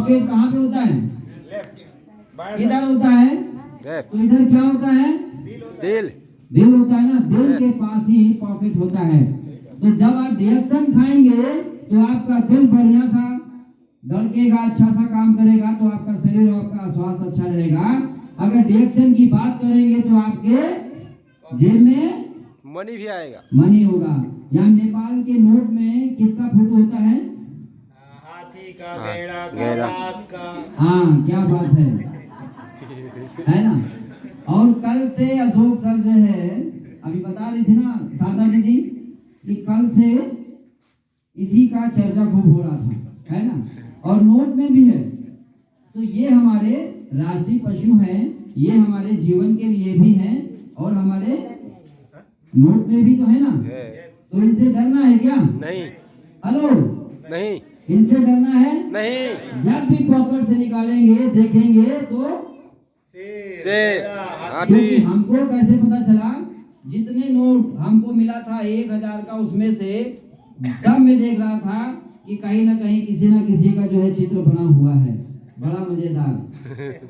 Pocket कहाँ पे होता है? लेफ्ट इधर होता है। लेफ्ट तो इधर क्या होता है? दिल दिल होता है ना, दिल के पास ही पॉकेट होता है। तो जब आप डिएक्शन खाएंगे तो आपका दिल बढ़िया सा धड़केगा, अच्छा सा काम करेगा, तो आपका शरीर और आपका स्वास्थ्य अच्छा रहेगा। अगर डिएक्शन की बात करेंगे तो आपके जेब में मनी भी आएगा। मनी होगा। यहाँ नेपाल के नोट में किसका फोटो होता है? हाथी का, हाँ, गैड़ा गैड़ा। का, बाघ का। हाँ, क्या बात है ना। और कल से अशोक सर जो है, अभी बता रही थी ना शारदा दीदी कि कल से इसी का चर्चा खूब हो रहा था, है ना, और नोट में भी है। तो ये हमारे राष्ट्रीय पशु हैं, ये हमारे जीवन के लिए भी हैं और हमारे नोट में भी तो है ना। है। तो इनसे डरना है क्या? नहीं हेलो, नहीं इनसे डरना है नहीं। जब भी पॉकेट से निकालेंगे देखेंगे तो शेर, हाथी। क्योंकि हमको कैसे पता चला, जितने नोट हमको मिला था 1000 का, उसमें से सब में देख रहा था कि कहीं ना कहीं किसी ना किसी का जो है चित्र बना हुआ है, बड़ा मजेदार,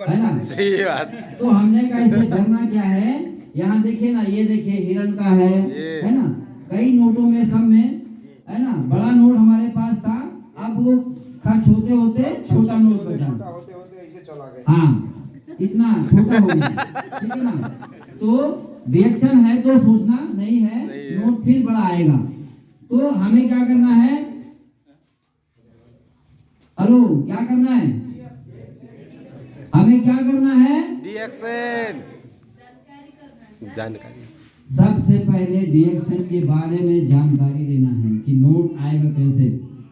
है ना। सही बात। तो हमने कहा इससे डरना क्या है। यहाँ देखिए ना, ये देखिए हिरण का है ना, कई नोटों में सब में, है ना। बड़ा नोट हमारे पास था, अब वो खर्च होते होते छोटा नोट बचा, छोटा होते होते ऐसे चला गया। हाँ, इतना छोटा हो गया, ठीक है ना। तो रिएक्शन है तो सोचना नहीं है, नोट फिर बड़ा आएगा। तो हमें क्या करना है? हेलो, क्या करना है? हमें क्या करना है? डिएक्शन जानकारी। सबसे पहले डिएक्शन के बारे में जानकारी लेना है कि नोट आएगा कैसे,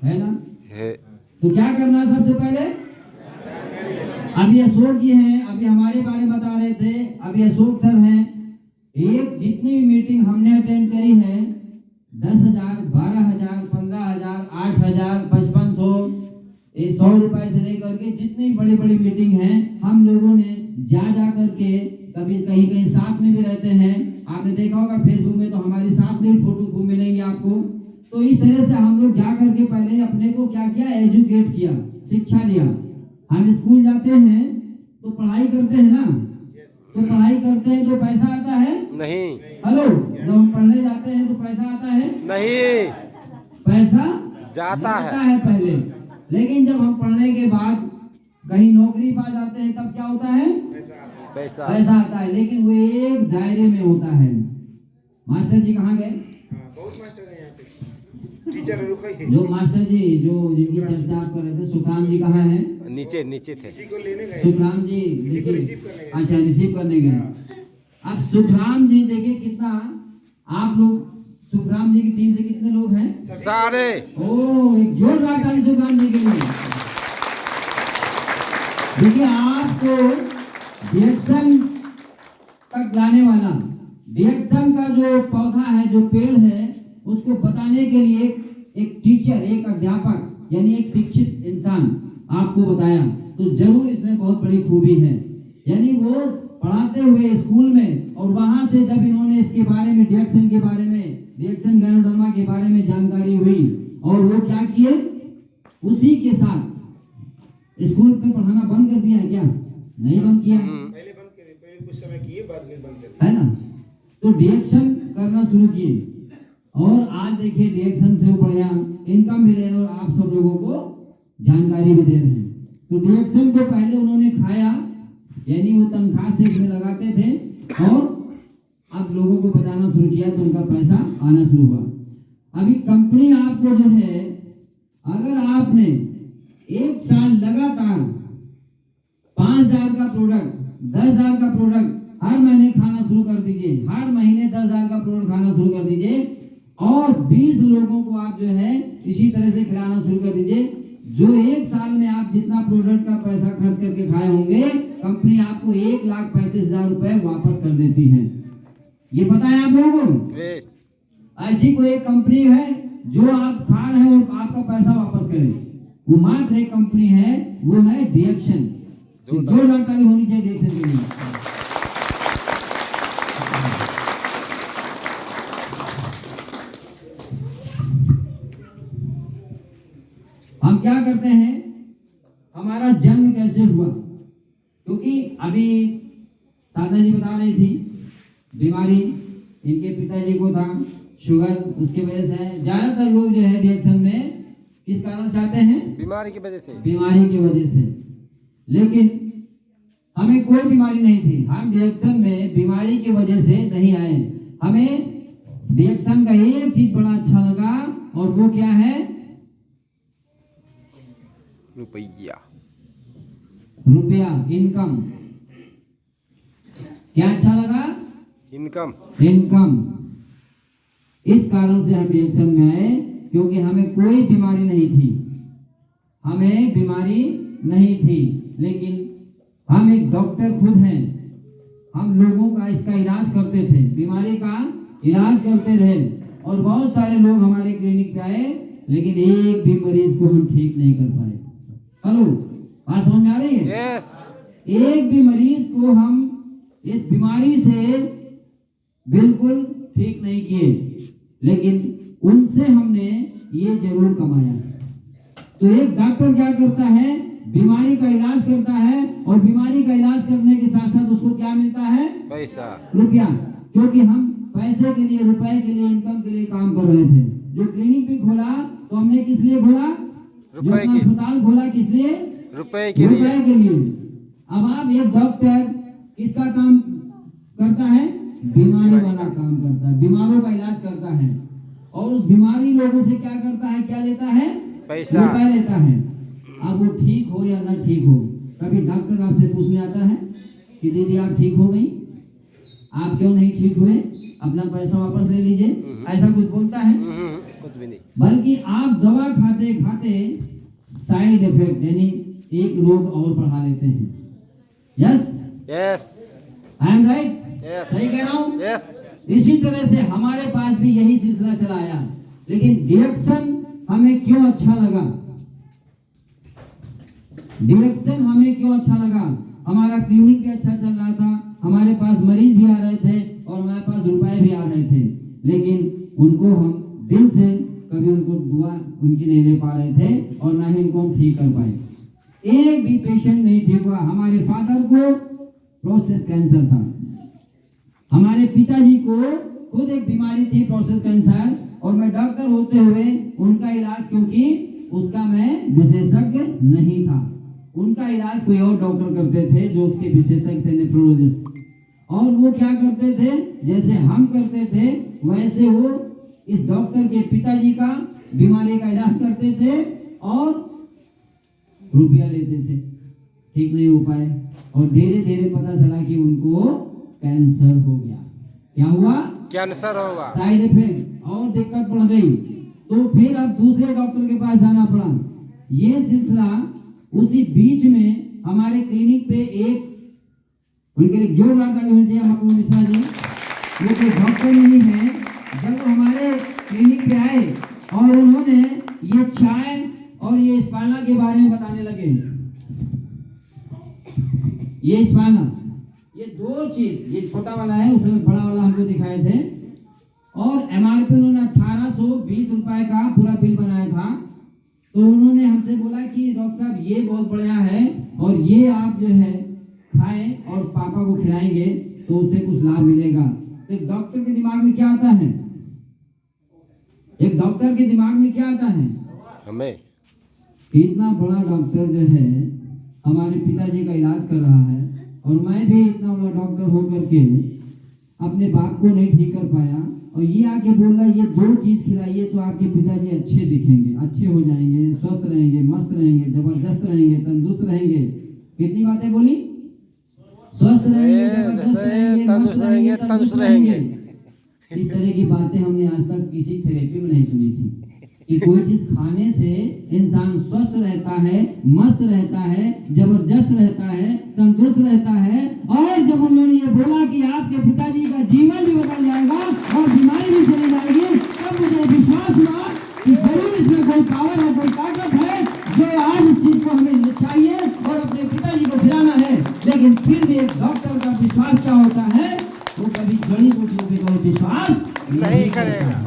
है ना। है। तो क्या करना है सबसे पहले? अभी अशोक जी हैं, अभी हमारे बारे में बता रहे थे, अभी अशोक सर हैं। एक जितनी भी मीटिंग हमने अटेंड करी है, 10,000, 12,000, 15,000, 8,000, 5500, 100 रुपए से लेकर के जितनी बड़ी बड़ी मीटिंग है, हम लोगों ने जा करके कभी कहीं कहीं साथ में भी रहते हैं। आपने देखा होगा फेसबुक में, तो हमारे साथ में फोटो खूब मिलेंगे आपको। तो इस तरह से हम लोग जा करके पहले अपने को क्या किया, एजुकेट किया, शिक्षा लिया। हम स्कूल जाते हैं तो पढ़ाई करते हैं ना, तो पढ़ाई करते हैं तो पैसा आता है नहीं। हेलो, जब हम पढ़ने जाते हैं तो पैसा आता है नहीं। पैसा जाता है पहले। लेकिन जब हम पढ़ने के बाद कहीं नौकरी पा जाते हैं तब क्या होता है? पैसा आता है, लेकिन वो एक दायरे में होता है। मास्टर जी कहाँ गए? बहुत मास्टर है यहाँ पे, टीचर रुको ही। जो मास्टर जी जो जिनकी चर्चा आप कर रहे थे, सुखराम जी कहाँ हैं? नीचे नीचे थे। किसी को लेने गए, सुखराम जी किसी को देखिए, रिसीव करने गए। अच्छा रिसीव करने गए। अब सुखराम जी देखिए कितना, आप लोग सुखराम जी की टीम से कितने लोग हैं? सारे। ओ, एक जोरदार ताली सुखराम जी के लिए। देखिए, आपको डिएक्शन तक लाने वाला, डिएक्शन का जो पौधा है, जो पेड़ है, उसको बताने के लिए एक टीचर, एक अध्यापक, यानी एक शिक्षित इंसान आपको बताया, तो जरूर इसमें बहुत बड़ी खूबी है। यानी वो पढ़ाते हुए स्कूल में, और वहां से जब इन्होंने इसके बारे में, डिएक्शन के बारे में, डिएक्शन गैनोडर्मा के बारे में जानकारी हुई, और वो क्या किए, उसी के साथ स्कूल पे पढ़ाना बंद कर दिया है क्या? नहीं बंद किया, पहले बंद करे, पहले कुछ समय किए, बाद में बंद कर है ना। तो डिएक्शन करना शुरू किए, और आज देखिए डिएक्शन से वो बढ़िया इनकम भी ले रहे हैं, और आप सब लोगों को जानकारी भी दे रहे हैं। तो डिएक्शन को पहले उन्होंने खाया, यानी वो तनख्वाह से इसमें लगाते थे, और अब लोगों को बताना शुरू किया तो उनका पैसा आना शुरू हुआ। अभी कंपनी आपको जो है, अगर आपने एक साल लगातार 5,000 का प्रोडक्ट, 10,000 का प्रोडक्ट हर महीने खाना शुरू कर दीजिए, हर महीने 10,000 का प्रोडक्ट खाना शुरू कर दीजिए, और 20 लोगों को आप जो है इसी तरह से खिलाना शुरू कर दीजिए, जो एक साल में आप जितना प्रोडक्ट का पैसा खर्च करके खाए होंगे, कंपनी आपको 1,35,000 रुपए वापस कर देती है। ये पता है आप लोगों को? ऐसी कोई एक कंपनी है जो आप खा रहे हैं और आपका पैसा वापस करे, वो मात्र एक कंपनी है, वो है डिएक्शन। जोरदार ताली होनी चाहिए डिएक्शन के लिए। हम क्या करते हैं, हमारा जन्म कैसे हुआ, क्योंकि अभी साधना जी बता रही थी बीमारी इनके पिताजी को था शुगर, उसके वजह से ज्यादातर लोग जो है रिएक्शन में किस कारण से आते हैं, बीमारी की वजह से। बीमारी की वजह से। लेकिन हमें कोई बीमारी नहीं थी, हम रिएक्शन में बीमारी की वजह से नहीं आए। हमें रिएक्शन का एक चीज बड़ा अच्छा लगा और वो क्या है, रुपया, रुपया, इनकम। क्या अच्छा लगा, इनकम। इनकम। इस कारण से हम रिएक्शन में आए, क्योंकि हमें कोई बीमारी नहीं थी, हमें बीमारी नहीं थी। लेकिन हम एक डॉक्टर खुद हैं, हम लोगों का इसका इलाज करते थे, बीमारी का इलाज करते रहे और बहुत सारे लोग हमारे क्लिनिक पे आए, लेकिन एक भी मरीज को हम ठीक नहीं कर पाए। हेलो, बात समझ में आ रही है? यस। एक भी मरीज को हम इस बीमारी से बिल्कुल ठीक नहीं किए, लेकिन उनसे हमने ये जरूर कमाया। तो एक डॉक्टर क्या करता है, बीमारी का इलाज करता है और बीमारी का इलाज करने के साथ साथ उसको क्या मिलता है, पैसा, रुपया। क्योंकि हम पैसे के लिए, रुपए के लिए, इनकम के लिए काम कर रहे थे। जो क्लिनिक भी खोला तो हमने किस लिए खोला, जो रुपए की, अस्पताल खोला किस लिए, रुपए के लिए। रुपए के लिए। अब आप एक डॉक्टर किसका काम करता है, बीमारी वाला काम करता है, बीमारों का इलाज करता है और उस बीमारी लोगों से क्या करता है, क्या लेता है, पैसा, रुपए लेता है। अब वो ठीक हो या ना ठीक हो, कभी डॉक्टर आपसे पूछने आता है कि दीदी आप ठीक हो गई, आप क्यों नहीं ठीक हुए, अपना पैसा वापस ले लीजिए, ऐसा कुछ बोलता है? कुछ भी नहीं। बल्कि आप दवा खाते खाते साइड इफेक्ट यानी एक रोग और बढ़ा लेते हैं। Yes, yes, I am right, yes, सही कह रहा हूँ? यस। इसी तरह से हमारे पास भी यही सिलसिला चला आया। लेकिन रिएक्शन हमें क्यों अच्छा लगा, रिएक्शन हमें क्यों अच्छा लगा, हमारा क्लिनिक भी अच्छा चल रहा था, हमारे पास मरीज भी आ रहे थे और हमारे पास रुपए भी आ रहे थे, लेकिन उनको हम दिल से कभी उनको दुआ उनकी नहीं दे पा रहे थे और ना ही उनको हम ठीक कर पाए। एक भी पेशेंट नहीं ठीक हुआ। हमारे फादर को प्रोस्टेट कैंसर था, हमारे पिताजी को खुद एक बीमारी थी प्रोस्टेट कैंसर, और मैं डॉक्टर होते हुए उनका इलाज, क्योंकि उसका मैं विशेषज्ञ नहीं था, उनका इलाज कोई और डॉक्टर करते थे जो उसके विशेषज्ञ थे, नेफ्रोलॉजिस्ट। और वो क्या करते थे, जैसे हम करते थे वैसे वो इस डॉक्टर के पिताजी का बीमारी का इलाज करते थे और रुपया लेते थे, ठीक नहीं हो पाए और धीरे धीरे पता चला कि उनको कैंसर हो गया। क्या हुआ, कैंसर होगा, साइड इफेक्ट और दिक्कत बढ़ गई। तो फिर अब दूसरे डॉक्टर के पास जाना पड़ा। ये सिलसिला उसी बीच में हमारे क्लिनिक पे एक, उनके लिए जोरदार ताली होनी चाहिए हमारे मिश्रा जी, वो कोई डॉक्टर नहीं है। जब वो हमारे क्लिनिक पे आए और उन्होंने ये चाय और ये स्पाइना के बारे में बताने लगे, ये स्पाइना, ये दो चीज, ये छोटा वाला है, उसमें बड़ा वाला हमको दिखाए थे, और एमआरपी उन्होंने 1820 रुपए का पूरा बिल बनाया था। तो उन्होंने हमसे बोला कि डॉक्टर साहब ये बहुत बढ़िया है और ये आप जो है खाएं और पापा को खिलाएंगे तो उससे कुछ लाभ मिलेगा। तो एक डॉक्टर के दिमाग में क्या आता है, एक डॉक्टर के दिमाग में क्या आता है, हमें इतना बड़ा डॉक्टर जो है हमारे पिताजी का इलाज कर रहा है और मैं भी इतना बड़ा डॉक्टर होकर के अपने बाप को नहीं ठीक कर पाया, और ये आके बोल रहा है ये दो चीज खिलाइए तो आपके पिताजी अच्छे दिखेंगे, अच्छे हो जाएंगे, स्वस्थ रहेंगे, मस्त रहेंगे, जबरदस्त रहेंगे, तंदुरुस्त रहेंगे। कितनी बातें बोली, स्वस्थ रहेंगे, जबरदस्त रहेंगे, तंदुरुस्त रहेंगे, तंदुरुस्त रहेंगे। इस तरह की बातें हमने आज तक किसी थेरेपी में नहीं सुनी थी कि कोई चीज खाने से इंसान स्वस्थ रहता है, मस्त रहता है, जबरदस्त रहता है, तंदुरुस्त रहता है। और जब उन्होंने ये बोला कि आपके पिताजी का जीवन भी बदल जाएगा और बीमारी भी चली जाएगी, तब मुझे विश्वास हुआ कि जरूर इसमें कोई पावर है, कोई ताकत है जो आज इस चीज को हमें चाहिए और अपने पिताजी को खिलाना है। लेकिन फिर भी एक डॉक्टर का विश्वास क्या होता है, वो कभी जड़ी बूटियों पे कोई विश्वास नहीं करेगा।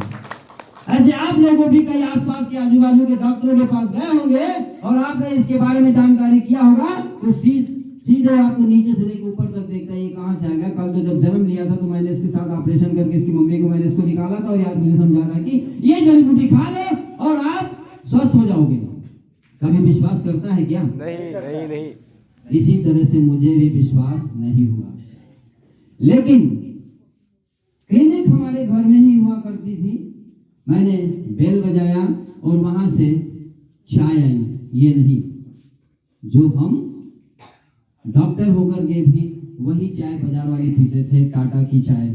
ऐसे आप लोगों भी कई आसपास के आजू बाजू के डॉक्टरों के पास गए होंगे और आपने इसके बारे में जानकारी वो सीधे आपको नीचे से लेकर ऊपर तक देखता है ये कहाँ से आ गया। कल तो जब जन्म लिया था तो मैंने इसके साथ ऑपरेशन करके इसकी मम्मी को मैंने इसको निकाला था, और यार मुझे समझा रहा कि ये जड़ी बूटी खा लो और आप स्वस्थ हो जाओगे। कभी विश्वास करता है क्या? नहीं नहीं नहीं। इसी तरह से मुझे भी विश्वास नहीं हुआ, लेकिन क्लिनिक हमारे घर में ही हुआ करती थी। मैंने बेल बजाया और वहां से चाय आई। ये नहीं, जो हम डॉक्टर होकर के भी वही चाय बाजार वाली पीते थे, टाटा की चाय।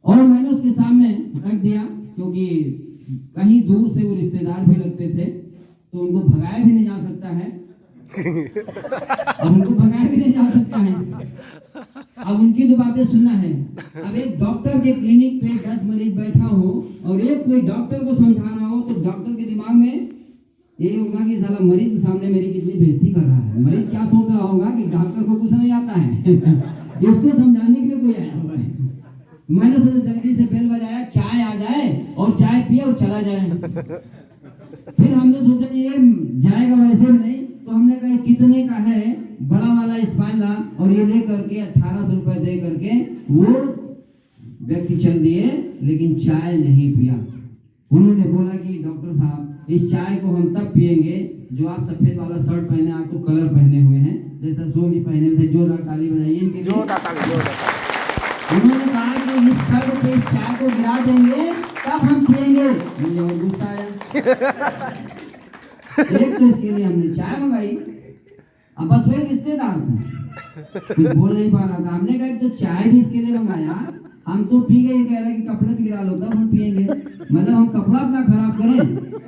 और मैंने उसके सामने रख दिया, क्योंकि कहीं दूर से वो रिश्तेदार भी लगते थे तो उनको भगाया भी नहीं जा सकता है। अब उनको भगाया भी नहीं जा सकता है, अब उनकी तो बातें सुनना है। अब एक डॉक्टर के क्लिनिक पे 10 मरीज बैठा हो और एक कोई डॉक्टर को समझाना हो, तो डॉक्टर के दिमाग में यही होगा कि साला मरीज के सामने मेरी कितनी बेइज्जती कर रहा है। मरीज क्या सोच रहा होगा कि डॉक्टर को कुछ नहीं आता है इसको समझाने के लिए कोई आया होगा। मैंने सोचा जल्दी से बेल बजाया, चाय आ जाए और चाय पिए और चला जाए। फिर हमने सोचा ये जाएगा वैसे भी नहीं, तो हमने कहा कितने का है, बड़ा वाला स्पाइनला, और ये ले करके 1800 रुपए दे करके वो व्यक्ति चल दिए, लेकिन चाय नहीं पिया। उन्होंने बोला कि डॉक्टर साहब इस चाय को हम तब पिएंगे जो आप सफेद वाला शर्ट पहने, आपको कलर पहने हुए हैं, जैसा सोम जी पहने हुए थे। जोरदार ताली बजाइए इनके लिए। उन्होंने कहा कि इस शर्ट पे इस चाय को गिरा देंगे तब हम पिएंगे। मुझे और गुस्सा आया। एक तो इसके लिए हमने चाय मंगाई, अब बस वही रिश्तेदार थे, कुछ बोल नहीं पा रहा था। हमने कहा तो चाय भी इसके लिए मंगाया, हम तो पी गए, कह रहे कि कपड़े भी गिरा लो तब हम पिएंगे। मतलब हम कपड़ा अपना खराब करें?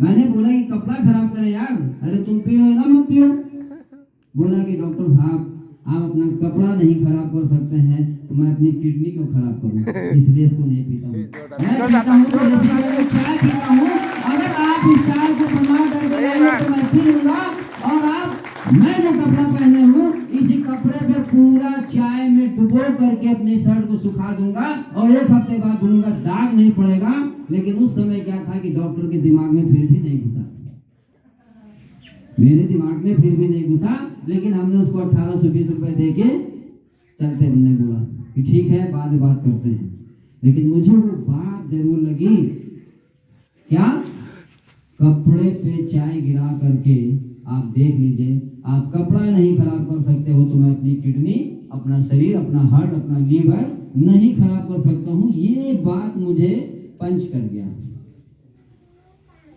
मैंने बोला कि कपड़ा खराब करें यार, अरे तुम पियो ना मत पियो। बोला कि डॉक्टर साहब आप अपना कपड़ा नहीं खराब कर सकते हैं तो मैं अपनी किडनी क्यों खराब करूं, इसलिए इसको नहीं पीता हूं। मैं पीता हूं तो जैसे मैं चाय पीता हूं, अगर आप इस चाय को बना करके लाइए तो मैं पी लूंगा, और आप मैं जो कपड़ा पहने हूं इसी कपड़े पे पूरा चाय में डुबो करके अपने शर्ट को सुखा दूंगा और 1 हफ्ते बाद धुलूंगा, दाग नहीं पड़ेगा। लेकिन उस समय क्या था कि डॉक्टर के दिमाग में फिर भी नहीं घुसा, मेरे दिमाग में फिर भी नहीं घुसा, लेकिन हमने उसको 1820 रुपए दे के चलते हमने बोला कि ठीक है बाद में बात करते हैं। लेकिन मुझे वो बात जरूर लगी, क्या कपड़े पे चाय गिरा करके आप देख लीजिए, आप कपड़ा नहीं खराब कर सकते हो तो मैं अपनी किडनी, अपना शरीर, अपना हार्ट, अपना लीवर नहीं खराब कर सकता हूँ। ये बात मुझे पंच कर गया।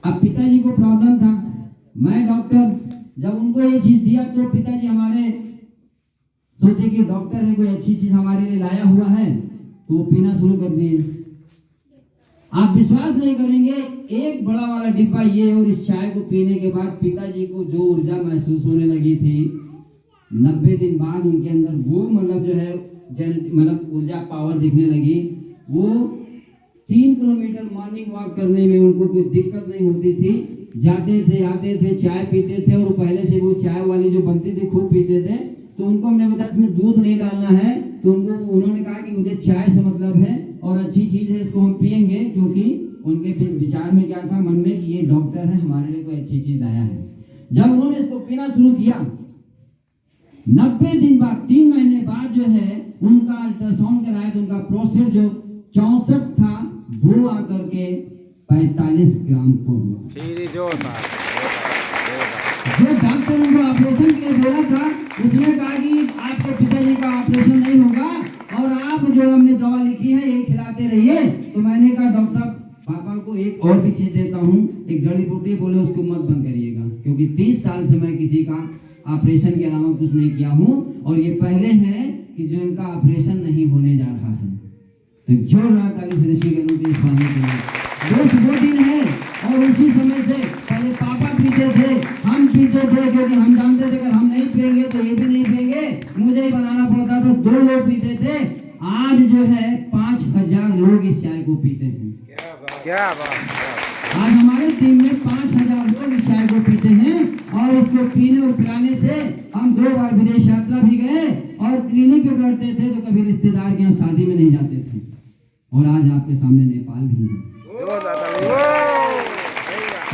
अब पिताजी को प्रॉब्लम था, मैं डॉक्टर, जब उनको ये चीज दिया तो पिताजी हमारे सोचे कि डॉक्टर है, कोई अच्छी चीज हमारे लिए लाया हुआ है, तो वो पीना शुरू कर दिए। आप विश्वास नहीं करेंगे, एक बड़ा वाला डिब्बा ये, और इस चाय को पीने के बाद पिताजी को जो ऊर्जा महसूस होने लगी थी, 90 दिन बाद उनके अंदर वो मतलब जो है मतलब ऊर्जा पावर दिखने लगी। वो 3 किलोमीटर मॉर्निंग वॉक करने में उनको कोई दिक्कत नहीं होती थी। जाते थे, आते थे, चाय पीते थे, और पहले से वो चाय वाली जो बनती थी खूब पीते थे। तो उनको हमने बताया इसमें दूध नहीं डालना है, तो उन्होंने कहा कि मुझे चाय से मतलब है और अच्छी चीज है, इसको हम पिएंगे, क्योंकि उनके विचार में क्या था मन में कि ये डॉक्टर है, हमारे लिए कोई अच्छी चीज लाया है। जब उन्होंने इसको पीना शुरू किया, 90 दिन बाद, 3 महीने बाद जो है उनका अल्ट्रासाउंड कराया तो उनका प्रोस्टेट जो 64 था वो आकर के 45 ग्राम को हुआ। जो डॉक्टर ने जो ऑपरेशन के लिए बोला था, उसने कहा कि आपके पिताजी का ऑपरेशन नहीं होगा और आप जो हमने दवा लिखी है ये खिलाते रहिए। तो मैंने कहा डॉक्टर साहब पापा को एक और भी चीज देता हूँ, एक जड़ी बूटी, बोले उसको मत बंद करिएगा, क्योंकि 30 साल से मैं किसी का ऑपरेशन के अलावा कुछ नहीं किया हूँ, और ये पहले है कि जो इनका ऑपरेशन नहीं होने जा रहा है। तो जोरदार ताली से ऋषि गणों के स्वामी के लिए। दोस्त वो दिन है, और उसी समय से पहले पापा पीते थे, हम पीते थे, क्योंकि हम जानते थे अगर हम नहीं पिएंगे तो ये भी नहीं पिएंगे, मुझे ही बनाना पड़ता था। 2 लोग पीते थे, आज जो है 5000 लोग इस चाय को पीते हैं। क्या बात। आज हमारे टीम में 5000 लोग इस चाय को पीते हैं, और इसको पीने और पिलाने से हम 2 बार विदेश यात्रा भी गए, और क्लिनिक पे बैठते थे तो कभी रिश्तेदार के यहाँ शादी में नहीं जाते थे, और आज आपके सामने नेपाल भी है।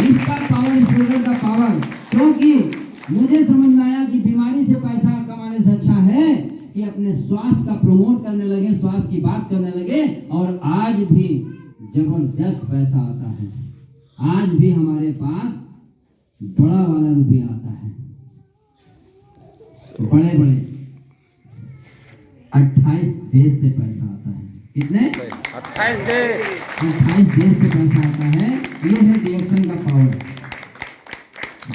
इसका पावर, इस प्रोडक्ट का पावर, क्योंकि मुझे समझ में आया कि से पैसा कमाने से अच्छा है कि अपने स्वास्थ्य का प्रमोट करने लगे, स्वास्थ्य की बात करने लगे। और आज भी जबरदस्त पैसा आता है, आज भी हमारे पास बड़ा वाला रुपया आता है, बड़े बड़े 28 देश से पैसा आता है। कितने? 28 देश। 28 देश से पैसा आता है। ये है डीएक्सन का पावर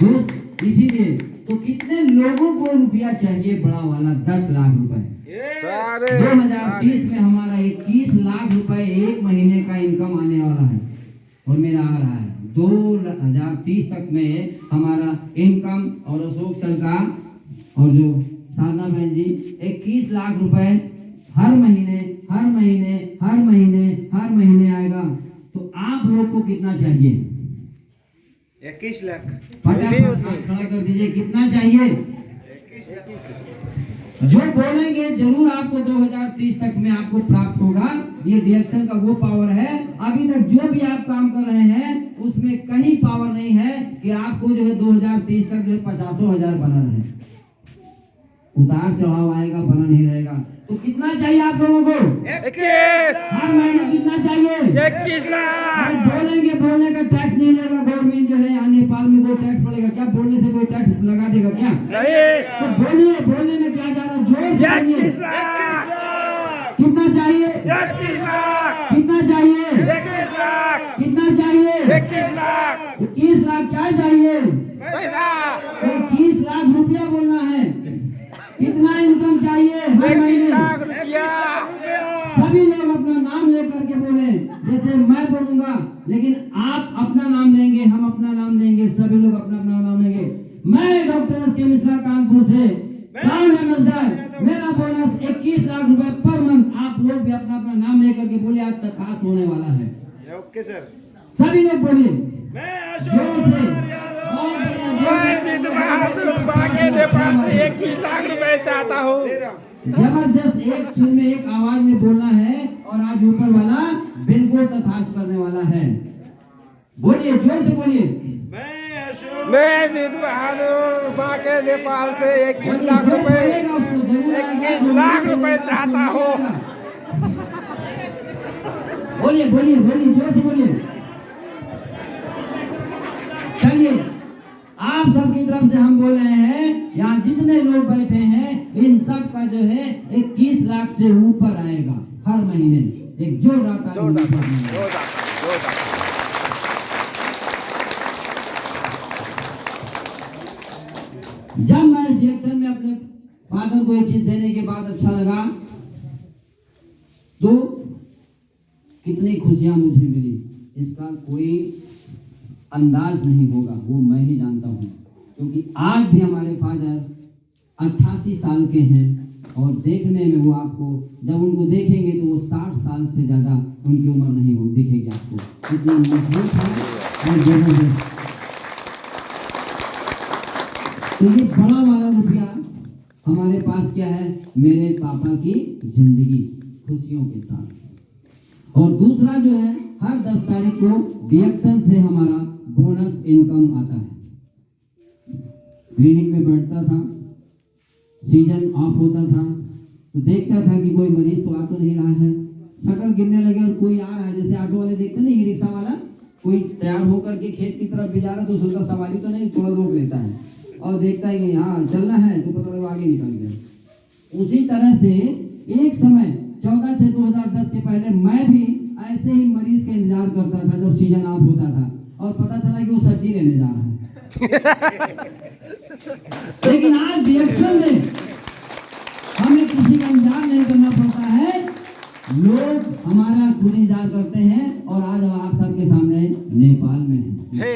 दोस्त। इसीलिए तो कितने लोगों को रुपया चाहिए बड़ा वाला? 10 लाख रुपए। 2030 में हमारा 21 लाख रुपए एक महीने का इनकम आने वाला है और मेरा आ रहा है। 2030 तक में हमारा इनकम और अशोक सर का और जो साधना बहन जी 21 लाख रुपए हर महीने हर महीने हर महीने हर महीने आएगा। तो आप लोग को कितना चाहिए? 21 लाख। फटाफट हाथ खड़ा कर दीजिए, कितना चाहिए? जो बोलेंगे जरूर आपको 2030 तक में आपको प्राप्त होगा। ये डीएक्सन का वो पावर है। अभी तक जो भी आप काम कर रहे हैं उसमें कहीं पावर नहीं है कि आपको जो है 2030 तक जो 50,000 बना रहे। उतार चढ़ाव आएगा, बना नहीं रहेगा। तो कितना चाहिए आप लोगों को? 21। हर महीने कितना चाहिए? 21 लाख। बोलेंगे, बोलने का टैक्स नहीं लेगा गवर्नमेंट जो है। यहाँ नेपाल में कोई टैक्स पड़ेगा क्या? बोलने से कोई टैक्स लगा देगा क्या? नहीं। तो बोलिए, बोलने में क्या जा रहा है? जोर से बोलिए। 21 लाख। कितना चाहिए? 21 लाख। कितना चाहिए? 21 लाख। कितना चाहिए? 21 लाख। 21 लाख क्या चाहिए? पैसा। 21 लाख रुपया बोलना है। कितना इनकम चाहिए हर 21 महीने? लाख रुपया। सभी लोग अपना नाम लेकर के बोले। जैसे मैं बोलूंगा लेकिन आप अपना नाम लेंगे, हम अपना नाम लेंगे, सभी लोग अपना अपना नाम लेंगे। मैं डॉक्टर एस के मिश्रा कानपुर से क्राउन एम्बेसडर, मेरा बोनस 21 लाख रुपए पर मंथ। आप लोग भी अपना अपना नाम लेकर के बोले, आज तक खास होने वाला है। Okay sir. सभी लोग बोलिए मैं जोर से। नेपाल से 21 लाख रुपए चाहता हूँ। जबरदस्त एक सुर में एक आवाज में बोलना है और आज ऊपर वाला बिल्कुल तथास्थ करने वाला है। बोलिए, जोर से बोलिए। मैं जीत बहादुर बांके नेपाल से 21 लाख रुपए 21 लाख रुपए चाहता हूँ। बोलिए बोलिए बोलिए, जोर से बोलिए। चलिए, आप सबकी तरफ से हम बोल रहे हैं, यहाँ जितने लोग बैठे हैं इन सब का जो है 21 लाख से ऊपर आएगा हर महीने। एक जोरदार ताली। जब मैं इस रिएक्शन में अपने फादर को ये चीज देने के बाद अच्छा लगा तो कितनी खुशियां मुझे मिली, इसका कोई अंदाज नहीं होगा, वो मैं ही जानता हूँ। क्योंकि आज भी हमारे फादर 88 साल के हैं और देखने में वो आपको जब उनको देखेंगे तो वो 60 साल से ज्यादा उनकी उम्र नहीं हो दिखेगी आपको। इतनी मजबूत है और जबरदस्त। तो ये बड़ा वाला रुपया हमारे पास क्या है? मेरे पापा की जिंदगी खुशियों के साथ। और दूसरा जो है, हर 10 तारीख को डीएक्सन से हमारा बोनस इनकम आता है। क्लिनिक में बैठता था, सीजन ऑफ होता था तो देखता था कि कोई मरीज तो आ तो नहीं रहा है। शटर गिरने लगे और कोई आ रहा है, जैसे ऑटो वाले देखते नहीं, रिक्शा वाला कोई तैयार होकर के खेत की तरफ भी जा रहा है तो उसका सवारी तो नहीं, थोड़ा रोक लेता है और देखता है कि हाँ चलना है तो पता लगा आगे निकल गया। उसी तरह से एक समय 14/6/2010 के पहले मैं भी ऐसे ही मरीज का इंतजार करता था जब सीजन ऑफ होता था और पता चला कि वो सब्जी लेने जा रहा है। लेकिन आज डीएक्सन में हमें किसी का इंतजार नहीं करना पड़ता है, लोग हमारा खुद इंतजार करते हैं। और आज आप सबके सामने नेपाल में है।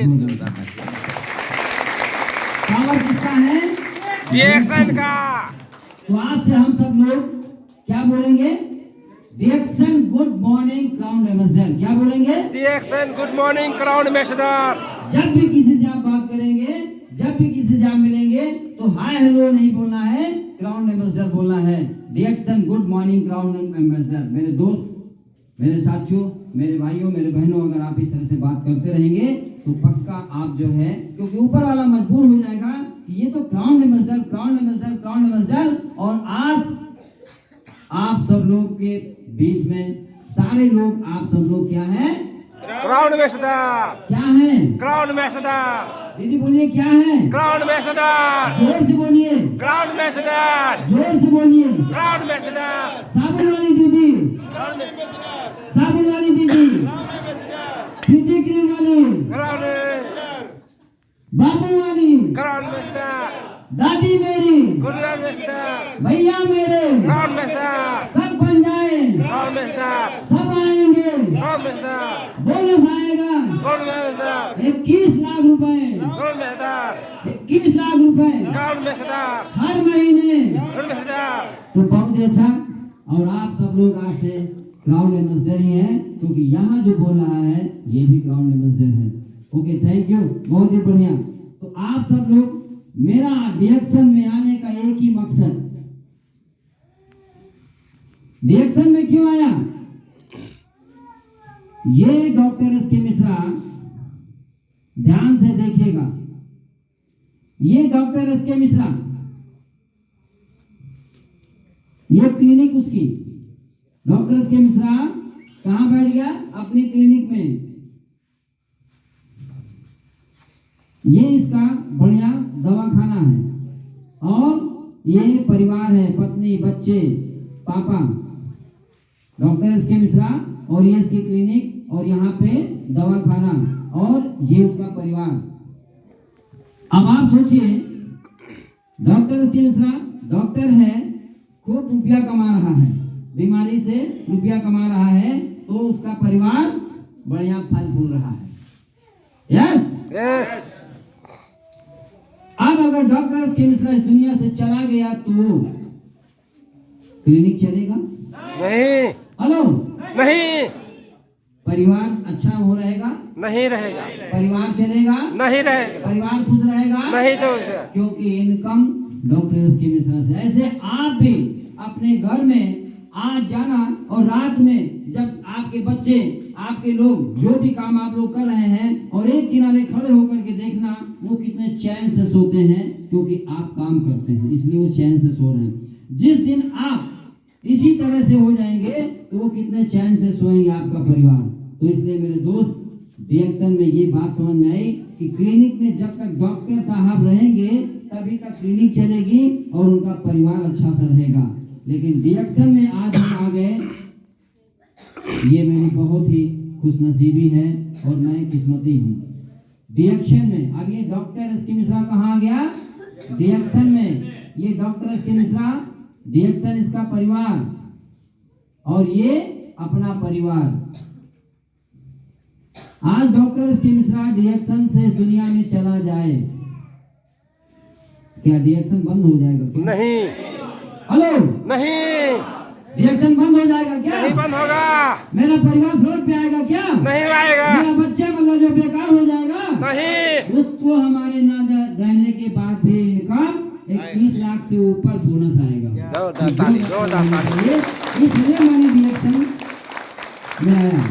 पावर किसका है? डीएक्सन का। तो आज से हम सब लोग क्या बोलेंगे? डीएक्सन गुड मॉर्निंग क्राउन एम्बेसडर। क्या बोलेंगे? डीएक्सन गुड मॉर्निंग क्राउन एम्बेसडर। जब भी किसी से आप बात करेंगे, जब भी किसी से आप मिलेंगे तो हाय हेलो नहीं बोलना है, क्राउन एम्बेसडर बोलना है। डीएक्सन गुड मॉर्निंग क्राउन एम्बेसडर। मेरे दोस्त, मेरे साथियों, मेरे भाइयों मेरे बहनों, अगर आप इस तरह से बात करते रहेंगे तो पक्का आप जो है, क्योंकि ऊपर वाला मजबूर हो जाएगा कि ये तो crown ambassador, crown ambassador, crown ambassador. और आज आप सब लोग के बीच में सारे लोग, आप सब लोग क्या है? Crown ambassador. क्या है? Crown ambassador. दीदी बोलिए क्या है? Crown ambassador. जोर से बोलिए, क्राउन एम्बेसडर। जोर से बोलिए। Crown ambassador. साबुन वाली दीदी, साबुन वाली दीदी, फिटी क्रीम वाली, क्राउन बाबू वाली, क्राउन एम्बेसडर। दादी मेरी, गुड एम्बेसडर। भैया मेरे, क्राउन एम्बेसडर। सब बन जाए, क्राउन एम्बेसडर। सब आएंगे, क्राउन एम्बेसडर। बोनस आएगा क्राउन एम्बेसडर। 21 लाख रुपए, क्राउन एम्बेसडर। 21 लाख रुपए क्राउन एम्बेसडर। हर महीने। Crown ambassador. तो बहुत ही अच्छा। और आप सब लोग आज से क्राउन एम्बेसडर ही हैं, क्योंकि यहाँ जो बोल रहा है ये भी क्राउन एम्बेसडर है। ओके, थैंक यू, बहुत ही बढ़िया। तो आप सब लोग, मेरा डिएक्शन में आने का एक ही मकसद, डिएक्शन में क्यों आया? ये डॉक्टर एस के मिश्रा, ध्यान से देखिएगा, ये डॉक्टर एस के मिश्रा, ये क्लिनिक उसकी, डॉक्टर एस के मिश्रा कहां बैठ गया? अपनी क्लिनिक में। ये इसका बढ़िया दवाखाना है और ये परिवार है, पत्नी, बच्चे, पापा, डॉक्टर एस के मिश्रा, और ये इसकी क्लिनिक, और यहाँ पे दवाखाना, और ये उसका परिवार। अब आप सोचिए, डॉक्टर एस के मिश्रा डॉक्टर है, खूब रुपया कमा रहा है, बीमारी से रुपया कमा रहा है, तो उसका परिवार बढ़िया फल फूल रहा है। Yes yes. अब अगर डॉक्टर एस के मिश्रा इस दुनिया से चला गया तो क्लिनिक चलेगा? नहीं। हेलो, नहीं। परिवार अच्छा हो रहेगा? नहीं रहेगा। परिवार चलेगा? नहीं रहेगा। परिवार खुश रहेगा? नहीं तो क्योंकि इनकम डॉक्टर एस के मिश्रा से। ऐसे आप भी अपने घर में आज जाना, और रात में जब आपके बच्चे, आपके लोग, जो भी काम आप लोग कर रहे हैं, और एक किनारे खड़े होकर के देखना वो कितने चैन से सोते हैं, क्योंकि आप काम करते हैं, इसलिए वो चैन से सो रहे हैं। जिस दिन आप इसी तरह से हो जाएंगे तो वो कितने चैन से सोएंगे आपका परिवार। तो इसलिए मेरे दोस्त, रिएक्शन में ये बात समझ में आई कि क्लिनिक में जब तक डॉक्टर साहब रहेंगे तभी तक क्लिनिक चलेगी और उनका परिवार अच्छा सा रहेगा। लेकिन रिएक्शन में आज हम आ गए, ये मेरी बहुत ही खुशनसीबी है और मैं किस्मती हूँ। रिएक्शन में अब ये डॉक्टर एस के मिश्रा कहाँ गया? रिएक्शन में। ये डॉक्टर एस के मिश्रा, रिएक्शन इसका परिवार, और ये अपना परिवार। आज डॉक्टर एस के मिश्रा रिएक्शन से दुनिया में चला जाए, क्या रिएक्शन बंद हो जाएगा क्या? नहीं। हेलो, नहीं। रिएक्शन बंद हो जाएगा क्या? नहीं बंद होगा। मेरा परिवार सड़क पे आएगा क्या? नहीं आएगा। मेरा बच्चा मतलब जो बेकार हो जाएगा? नहीं। उसको हमारे ना रहने के बाद भी इनकम 21 लाख से ऊपर बोनस आएगा। जोरदार ताली, जोरदार ताली। इसलिए मैंने रिएक्शन में आया।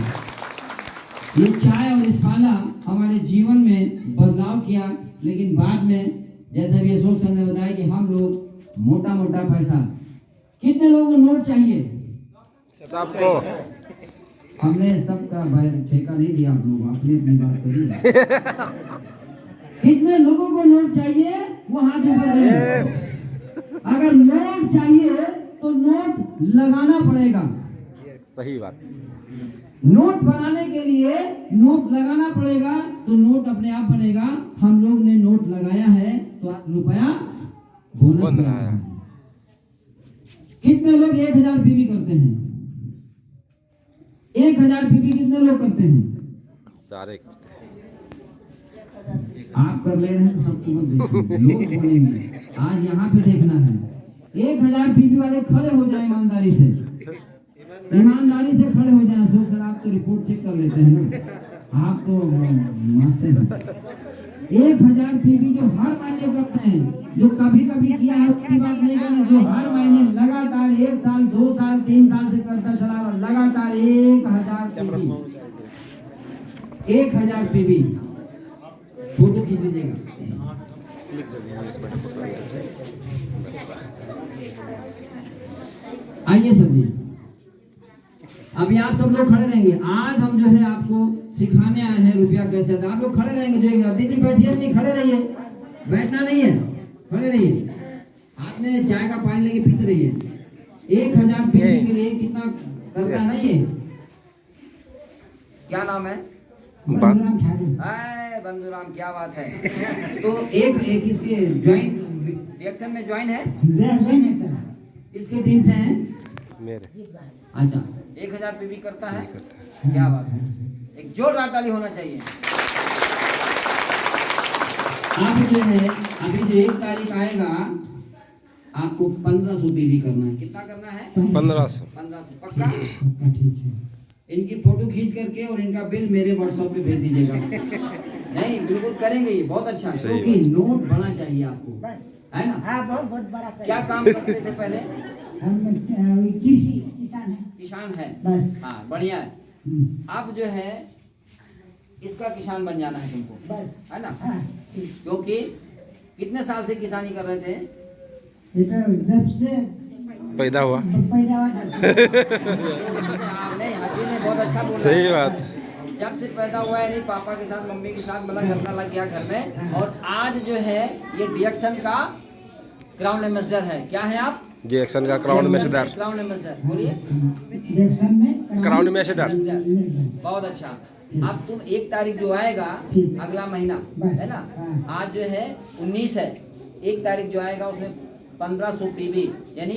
ये चाय और इस्फाला हमारे जीवन में बदलाव किया, लेकिन बाद में जैसे भी अशोक सर ने बताया कि हम लोग मोटा मोटा पैसा, कितने लोगों को नोट चाहिए? सबको। हमने सबका ठेका नहीं दिया, आप लोग अपनी अपनी बात करिए। कितने लोगों को नोट चाहिए वो हाथ ऊपर करें। अगर नोट चाहिए तो नोट लगाना पड़ेगा। सही बात। नोट बनाने के लिए नोट लगाना पड़ेगा, तो नोट अपने आप बनेगा। हम लोग ने नोट लगाया है तो रुपया बोनस बन रहा है। है। कितने लोग 1000 पीवी करते हैं? 1000 पीवी कितने लोग करते हैं? सारे। आप कर ले रहे हैं, सबको मत देखिए, लोग बोलेंगे। आज यहाँ पे देखना है, 1000 पीवी वाले खड़े हो जाए ईमानदारी से, ईमानदारी से खड़े हो जाए। सो सर आप तो रिपोर्ट चेक कर लेते हैं ना, आप तो मास्टर हैं। 1000 पीवी जो हर महीने करते हैं, जो कभी कभी किया है उसकी बात नहीं करना, जो हर महीने लगातार 1 साल 2 साल 3 साल से करता चला रहा, लगातार 1000 पीवी 1000 पीवी फोटो खींच लीजिएगा। आइए सर जी, अभी आप सब लोग खड़े रहेंगे। आज हम जो है आपको सिखाने आए हैं रुपया कैसे आता है। आप लोग खड़े रहेंगे, जो दीदी बैठिए, नहीं खड़े रहिए, बैठना नहीं है, खड़े रहिए, हाथ में चाय का पानी लेके पीते रहिए। 1000 पीवी के लिए कितना करता है ना ये, क्या नाम है? बंधुराम ठाकुर। बंधुराम, क्या बात है। तो एक इसके ज्वाइन रिएक्शन में ज्वाइन है, ज्वाइन है सर। इसके टीम से हैं मेरे अच्छा। 1000 पीवी करता है, क्या बात है, एक जोरदार ताली होना चाहिए। आप जो है अभी जो 1 तारीख आएगा आपको 1500 पीवी करना है। कितना करना है? 1500 पक्का? ठीक है। इनकी फोटो खींच करके और इनका बिल मेरे व्हाट्सएप पे भेज दीजिएगा। नहीं, बिल्कुल करेंगे, ये बहुत अच्छा है, क्योंकि नोट बढ़ना चाहिए आपको, है ना? हाँ, बहुत बड़ा चाहिए। क्या काम करते थे पहले? हम कृषि किसान है। किसान है, बस। हाँ बढ़िया है। अब जो है इसका किसान बन जाना है तुमको, बस, है ना? हाँ, ठीक। क्योंकि कितने साल से किसानी कर रहे थे? ये तो जब से पैदा हुआ। पैदा हुआ नहीं, हंसी ने बहुत अच्छा बोला। सही बात। जब से पैदा हुआ है, नहीं पापा के साथ मम्मी के साथ मतलब करना लग गया घर में। और आज जो है ये डिएक्शन का क्राउन एम्बेसडर है। क्या है आप? डिएक्शन का क्राउन एम्बेसडर। क्राउन एम्बेसडर बोलिए। इलेक्शन में क्राउन एम्बेसडर। बहुत अच्छा। अब तुम 1 तारीख जो आएगा अगला महीना, है ना? आज जो है 19 है, 1 तारीख जो आएगा उसमें 1500 पीवी, यानी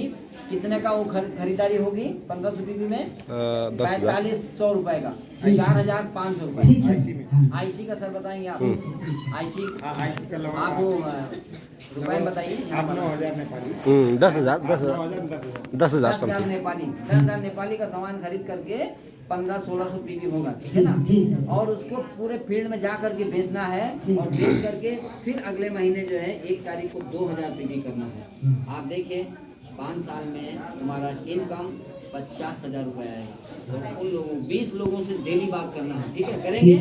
कितने का वो खरीदारी होगी? 1500 पीवी में 4500 रुपए का, 4500 रुपए। आईसी का सर बताएंगे आप? आईसी आप वो रुपए बताइए। 10,000 नेपाली, 10,000 नेपाली का सामान खरीद करके 1500-1600 पीवी होगा, ठीक है ना? और उसको पूरे फील्ड में जा करके बेचना है, और बेच करके फिर अगले महीने जो है 1 तारीख को 2000 पीवी करना है। आप देखिए 5 साल में तुम्हारा इनकम 50,000 रुपए आएगा। और उन लोगों 20 लोगों से डेली बात करना है, ठीक है? करेंगे?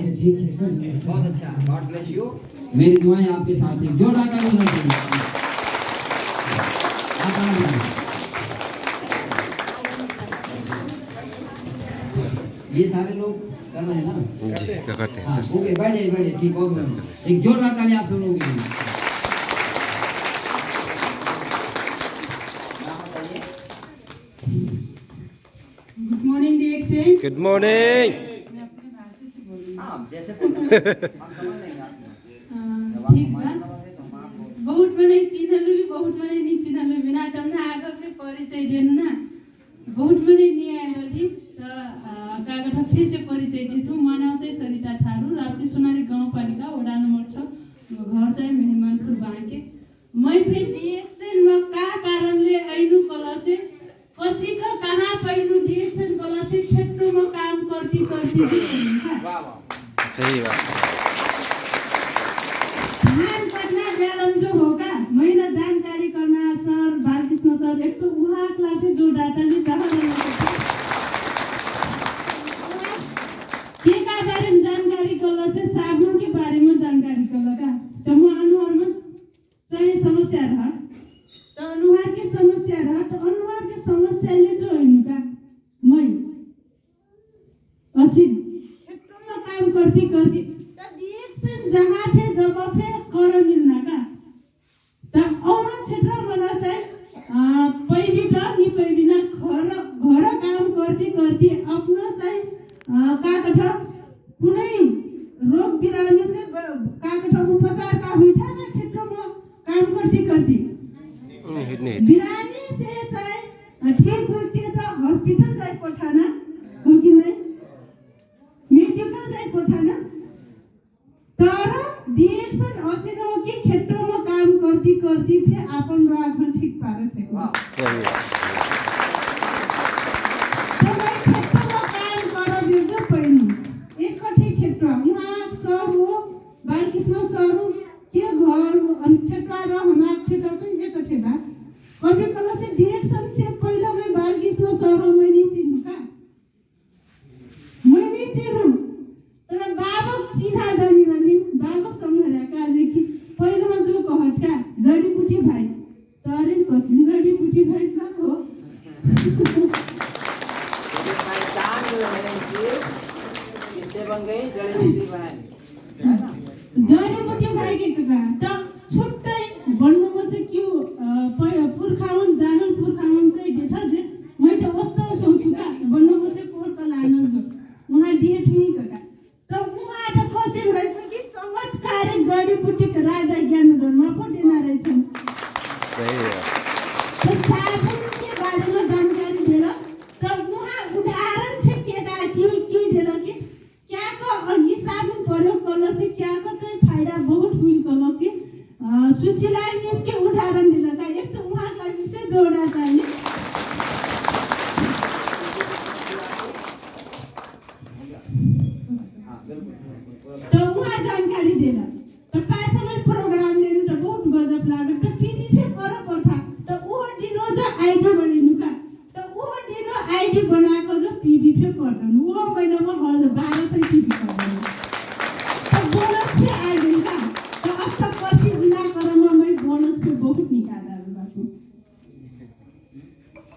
बहुत अच्छा, गॉड ब्लेस यू। मेरी दुआएं आपके साथ हैं, जोरदार ताली होना चाहिए। ये सारे लोग कर रहे हैं ना? जी, क्या करते हैं हाँ, सर? ओके, बैठिए, ठीक हो गया। एक जोरदार ताली आप सब लोगों के लिए। गुड मॉर्निंग डिएक्शन। Good morning. मैं अपने भाषा से बोल रही हूँ। हाँ, जैसे हम समझ लेंगे आपको। ठीक बा। बहुत मने चिन्हलु भी बहुत मने नहीं चिन्हलु बिना टमना आगे से परिचय देन ना बहुत मने नहीं आयल थी त कागठा फिर से परिचय दिनु। म नाम चाहिँ सरिता थारू, राप्ती सोनारी गाउँपालिका वडा नम्बर 6, घर चाहिँ मेहमानपुर बाँके। मैं फिर डिएक्शन में का कारणले आइनु कलसे कसी का कहाँ पैनु डिएक्शन कलसे क्षेत्र में काम करती वाह वाह, सही बात। ध्यान करना मैडम जो होगा मैंने जानकारी करना सर बालकृष्ण सर एक तो वहाँ क्लाफे जो डाटा ली जहाँ के बारे में जानकारी करला से साबुन के बारे में जानकारी करला का तो वो अनुहार में चाहे समस्या रहा तो अनुहार की समस्या रहा तो अनुहार की समस्या ले जो इनका मैं असीम क्षेत्रों में काम करती करती डिएक्शन जहाँ थे जब थे कर मिलना का तो और क्षेत्र में चाहिँ पहिली त नि पहिली न घर काम करती करती अपना चाहिँ काकठा कुनै रोग बिरामी से काकठा उपचार का हुइठा ना क्षेत्र में काम करती करती बिरामी से चाहिँ ठीक हुइटे छ हॉस्पिटल चाहिँ पठाना हो कि नहीं मेडिकल चाहिँ पठाना तर डिएक्शन असिन हो कि क्षेत्र में काम करती करती फिर अपन राखन ठीक पारे से वाह, सही बात। तो मैं क्षेत्र में काम कर दियो पहिनु एक कठी क्षेत्र उहाँ सर हो बालकृष्ण सर हो के घर अनि क्षेत्र र हमार क्षेत्र चाहिँ एक कठी बा कभी कला से डिएक्शन से पहले मैं बालकृष्ण सर हो मैं नहीं चिन्नु का मैं नहीं चिन्नु तर बाबा कसिन जडीबुटी भइसक्यो हो पहचान जो है इनकी किससे बन गई जड़ी बूटी बहन है ना जडीबुटी भइगएको त छुट्टै भन्नु बसे क्यु पुर्खाउन जानन पुर्खाउन चाहिँ डेठा जे मैले कस्तो सोच्छु का भन्नु बसे पोर्टल आनन्द उहाँ डेठ हुई का त उहाँ त कसिन रहेछ कि चमत्कारिक जडीबुटीको राजा ज्ञानोदरमा पटेना रहेछन् सही है तो साबुन के बारे में जानकारी दिला तो वहाँ उदाहरण थे केटा की दिला कि क्या को और ये साबुन प्रयोग करने से क्या को चाहिँ फायदा बहुत हुई कलो कि सुशीला मिस के उदाहरण दिला का एक तो वहाँ लागि फिर जोड़ा चाहिए तो वहाँ जानकारी दिला तो पाछा में प्रोग्राम लेनु तो बहुत गजब लाग्यो तो पीडी फिर करो पर्था तो वो दिनो जो आईडी बनिनु का तो वो दिनो आईडी बनाएको जो पीबी फिर गर्नु वो महिनामा हजुर 1200 पीबी गर्नु तो बोनस फिर आइदिनु का तो अब तक 25 जिला करमा मैं बोनस फिर बहुत निकाला बाटो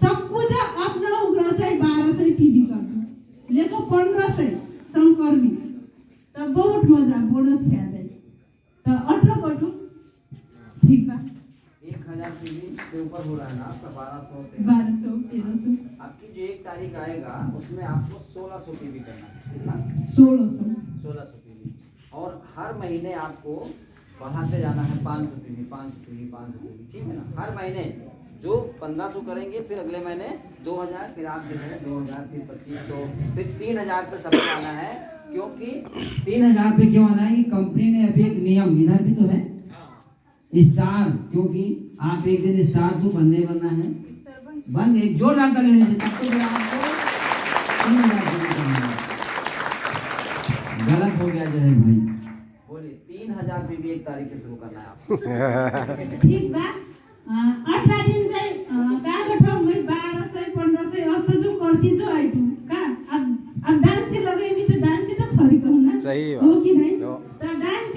सब कुछ अपना उग्र चाहिँ 1200 पीबी गर्नु लेको 1500 संकर्मी तो बहुत मजा बोनस फ्यादै तो अट्लो कटू ठीक बा 1000 पीवी से ऊपर हो रहा है ना आपका 1200 1300 आपकी जो 1 तारीख आएगा उसमें आपको 1600 पीवी करना है कितना 1600 पीवी और हर महीने आपको बढ़ाते जाना है 500 पीवी 500 पीवी 500 पीवी ठीक है ना हर महीने जो 1500 करेंगे फिर अगले महीने 2000 फिर आप जो है 2000 फिर 2500 फिर 3000 पे सब आना है क्योंकि 3000 पे क्यों आना है कि कंपनी ने अभी एक नियम इधर भी तो है स्टार क्योंकि आप एक दिन स्टार तो बनने बनना है बन गए जोरदार ताली होनी चाहिए तब तो जो आपको 3000 रुपये करना है गलत हो गया जो है भाई बोलिए 3000 पीवी 1 तारीख से शुरू करना है आपको ठीक बा 18 दिन चाहिँ काको ठाउँ मै 1200 1500 अस्तो जो कर्ती जो आइटु का अब डान्स लगाइमी तो डान्स तो फरी कहना सही हो कि नहीं हो। तो डान्स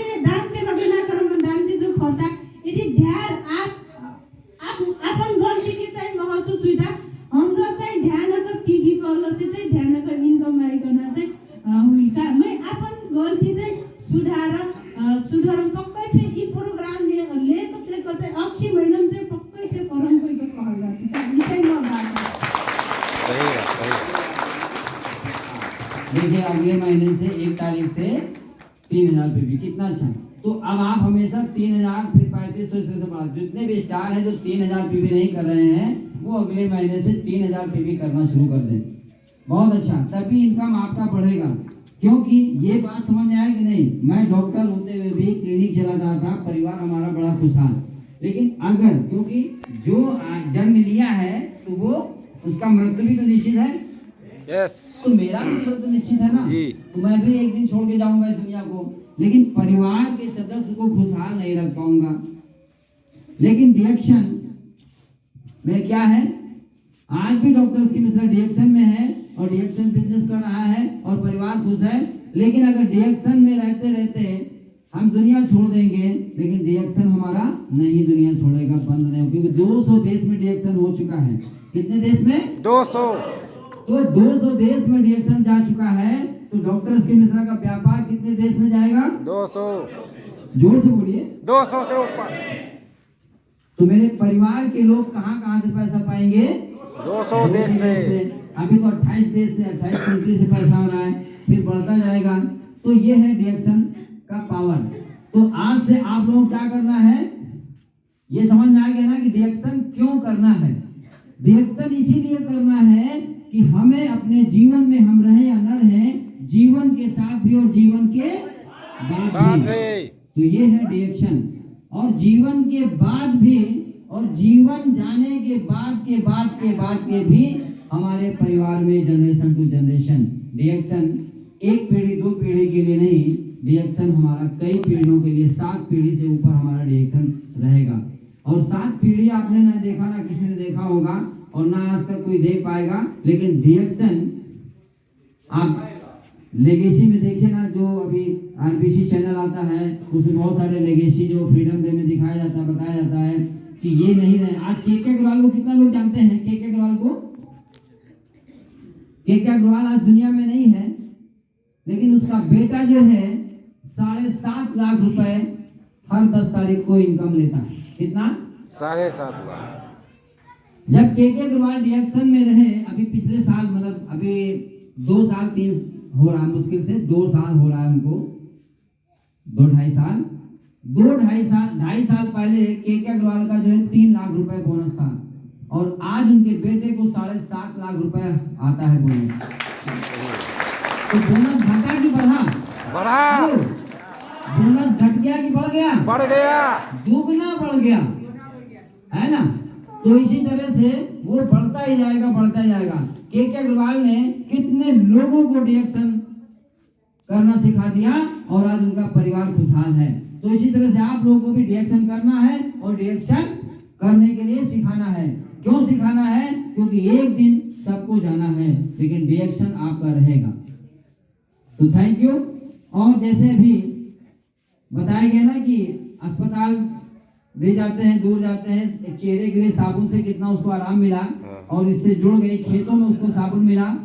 लगेना करम डान्स जो खता यदि ध्यान आप अपन गल्ती के चाहिँ महसुस हुइदा हाम्रो चाहिँ ध्यानको पीबी कलसे चाहिँ ध्यानको इन्कम आइकन चाहिँ हुइका मै अपन गल्ती चाहिँ सुधार पक्कै फे ई प्रोग्राम ले कसले को चाहिँ अखि महिना चाहिँ पक्कै फे परम कोइको कहल जाती त ई चाहिँ म बात सही है सही है देखिए अगले महीने से 1 तारीख से 3000 पीवी कितना अच्छा तो अब आप हमेशा 3000 फिर 3500 से बढ़ा जितने भी स्टार हैं जो 3000 पीवी नहीं कर रहे हैं वो अगले महीने से 3000 पीवी करना शुरू कर दें बहुत अच्छा तभी इनकम आपका बढ़ेगा क्योंकि ये बात समझ में आया कि नहीं मैं डॉक्टर होते हुए भी क्लिनिक चलाता था परिवार हमारा बड़ा खुशहाल लेकिन अगर क्योंकि जो जन्म लिया है तो वो उसका मृत्यु भी तो निश्चित है यस तो मेरा भी तो निश्चित है ना जी। तो मैं भी एक दिन छोड़ के जाऊंगा इस दुनिया को लेकिन परिवार के सदस्य को खुशहाल नहीं रख पाऊंगा लेकिन डिएक्शन में क्या है आज भी डॉक्टर्स की मिश्रा डिएक्शन में है और डिएक्शन बिजनेस कर रहा है और परिवार खुश है लेकिन अगर डिएक्शन में रहते रहते हम दुनिया छोड़ देंगे लेकिन डिएक्शन हमारा नहीं दुनिया छोड़ेगा बंद नहीं होगा क्योंकि 200 देश में डिएक्शन हो चुका है कितने देश में 200 तो 200 देश में डिएक्शन जा चुका है तो डॉक्टर्स के मिश्रा का व्यापार कितने देश में जाएगा 200 जोर से बोलिए 200 से ऊपर तो मेरे परिवार के लोग कहाँ से पैसा पाएंगे 200 देश से अभी तो 28 देश से 28 कंट्री से पैसा हो रहा है फिर बढ़ता जाएगा तो ये है डिएक्शन का पावर तो आज से आप लोगों को क्या करना है ये समझ में आ गया ना कि डिएक्शन क्यों करना है डिएक्शन इसीलिए करना है कि हमें अपने जीवन में हम रहें या न रहें जीवन के साथ भी और जीवन के बाद भी तो ये है डिएक्शन और जीवन के बाद भी और जीवन जाने के बाद के भी हमारे परिवार में जनरेशन टू जनरेशन डिएक्शन एक पीढ़ी 2 पीढ़ी के लिए नहीं डिएक्शन हमारा कई पीढ़ियों के लिए 7 पीढ़ी से ऊपर हमारा डिएक्शन रहेगा और 7 पीढ़ी आपने ना देखा ना किसी ने देखा होगा और ना आज तक कोई देख पाएगा लेकिन डिएक्शन आप लेगेसी में देखिए ना जो अभी आरबीसी चैनल आता है उसमें बहुत सारे लेगेसी जो फ्रीडम डे में दिखाया जाता है बताया जाता है कि ये नहीं रहे। आज के अग्रवाल को कितना लोग जानते हैं? के अग्रवाल को, के अग्रवाल आज दुनिया में नहीं है, लेकिन उसका बेटा जो है 7.5 लाख रुपए हर 10 तारीख को इनकम लेता है। कितना? 7.5 लाख। जब के अग्रवाल डिएक्शन में रहे, अभी पिछले साल मतलब अभी 2 साल 3 हो रहा है, मुश्किल से 2 साल हो रहा है उनको, 2-2.5 साल, 2-2.5 साल पहले के अग्रवाल का जो है 3 लाख रुपए बोनस था, और आज उनके बेटे को 7.5 लाख रुपए आता है बोनस। तो बोनस घटा कि बढ़ा? बढ़ा। बोनस घट गया कि बढ़ गया? बढ़ गया, दुगना बढ़ गया, है ना? तो इसी तरह से वो बढ़ता ही जाएगा, बढ़ता ही जाएगा। के अग्रवाल ने कितने लोगों को डिएक्शन करना सिखा दिया, और आज उनका परिवार खुशहाल है। तो इसी तरह से आप लोगों को भी डिएक्शन करना है, और डिएक्शन करने के लिए सिखाना है। क्यों सिखाना है? क्योंकि एक दिन सबको जाना है, लेकिन डिएक्शन आपका रहेगा। तो थैंक यू। और जैसे भी बताया गया ना कि अस्पताल भी जाते हैं, दूर जाते हैं, चेहरे के लिए साबुन से कितना उसको आराम मिला, और इससे जुड़ गई, खेतों में उसको साबुन मिला।